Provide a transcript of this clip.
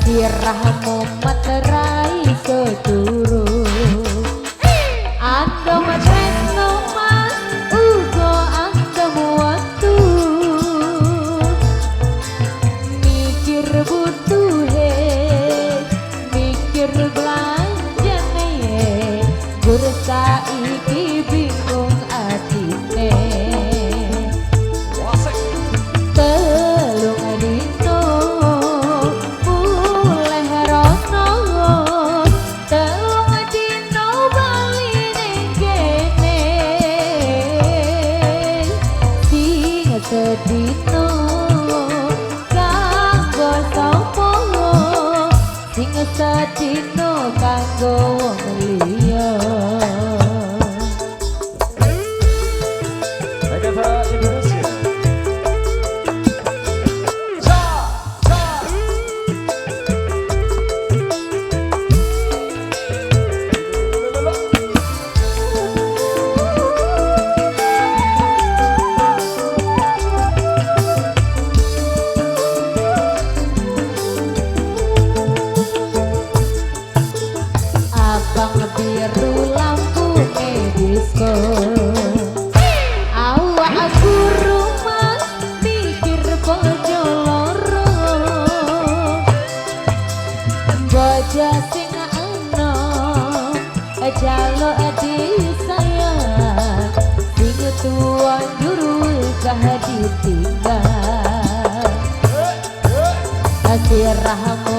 sirahmu materai seturu ando matresno mas ugo andem waktu mikir butuhe mikir belanjane bursa iki bingung atine sedino kanggo sapa sing sedino kanggo wong liya Negara Indonesia biru lampu disco awak guru mas mikir bojo loro bojo sing enom jaluk disayang sing tua juru kah ditinggal sirahmu